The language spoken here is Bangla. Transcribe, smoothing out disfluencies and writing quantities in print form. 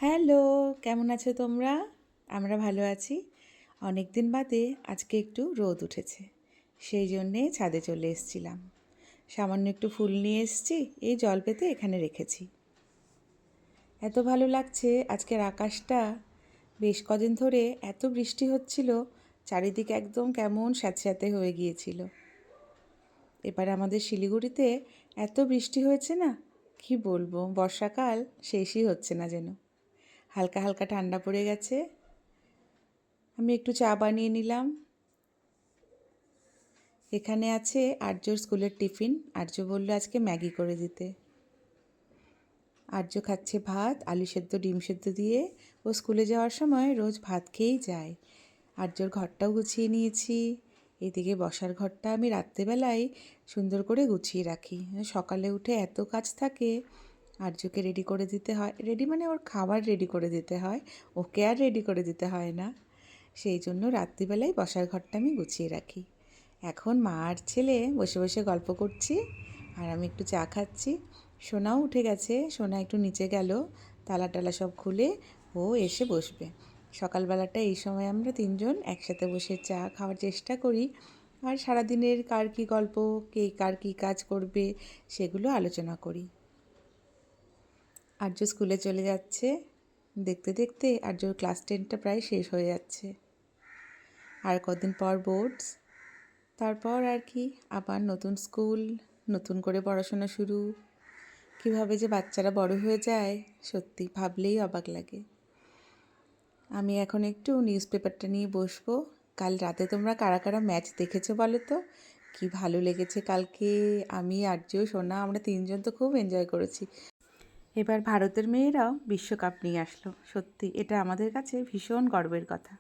হ্যালো, কেমন আছো তোমরা? আমরা ভালো আছি। অনেক দিন বাদে আজকে একটু রোদ উঠেছে। সেই জন্যে ছাদে চলে এসেছিলাম। সামান্য একটু ফুল নিয়ে এসেছি, এই জল পেতে এখানে রেখেছি। এত ভালো লাগছে আজকের আকাশটা। বেশ কদিন ধরে এত বৃষ্টি হচ্ছিল, চারিদিকে একদম কেমন স্যাঁতস্যাঁতে হয়ে গিয়েছিল। এবার আমাদের শিলিগুড়িতে এত বৃষ্টি হয়েছে না, কি বলবো, বর্ষাকাল শেষই হচ্ছে না যেন। হালকা হালকা ঠান্ডা পড়ে গেছে। আমি একটু চা বানিয়ে নিলাম। এখানে আছে আর্যর স্কুলের টিফিন। আর্য বলল আজকে ম্যাগি করে দিতে। আর্য খাচ্ছে ভাত, আলু সেদ্ধ, ডিম সেদ্ধ দিয়ে। ও স্কুলে যাওয়ার সময় রোজ ভাত খেয়েই যায়। আর্যর ঘরটাও গুছিয়ে নিয়েছি। এদিকে বসার ঘরটা আমি রাত্রেবেলায় সুন্দর করে গুছিয়ে রাখি। সকালে উঠে এত কাজ থাকে, আর্যকে রেডি করে দিতে হয়। রেডি মানে ওর খাবার রেডি করে দিতে হয়, ওকে আর রেডি করে দিতে হয় না। সেই জন্য রাত্রিবেলায় বসার ঘরটা আমি গুছিয়ে রাখি। এখন মা আর ছেলে বসে বসে গল্প করছি, আর আমি একটু চা খাচ্ছি। সোনাও উঠে গেছে, সোনা একটু নিচে গেল, তালা টালা সব খুলে ও এসে বসবে। সকালবেলাটা এই সময় আমরা তিনজন একসাথে বসে চা খাওয়ার চেষ্টা করি, আর সারাদিনের কার কী গল্প, কে কার কী কাজ করবে সেগুলো আলোচনা করি। আর্য স্কুলে চলে যাচ্ছে। দেখতে দেখতে আর্যর ক্লাস 10টা প্রায় শেষ হয়ে যাচ্ছে। আর কদিন পর বোর্ডস, তারপর আর কি আবার নতুন স্কুল, নতুন করে পড়াশোনা শুরু। কীভাবে যে বাচ্চারা বড় হয়ে যায় সত্যি ভাবলেই অবাক লাগে। আমি এখন একটু নিউজ পেপারটা নিয়ে বসবো। কাল রাতে তোমরা কারা কারা ম্যাচ দেখেছো বলো তো? কি ভালো লেগেছে কালকে। আমি, আর্য, সোনা আমরা তিনজন তো খুব এনজয় করেছি। এবার ভারতের মেয়েরাও বিশ্বকাপ নিয়ে আসলো। সত্যি এটা আমাদের কাছে ভীষণ গর্বের কথা।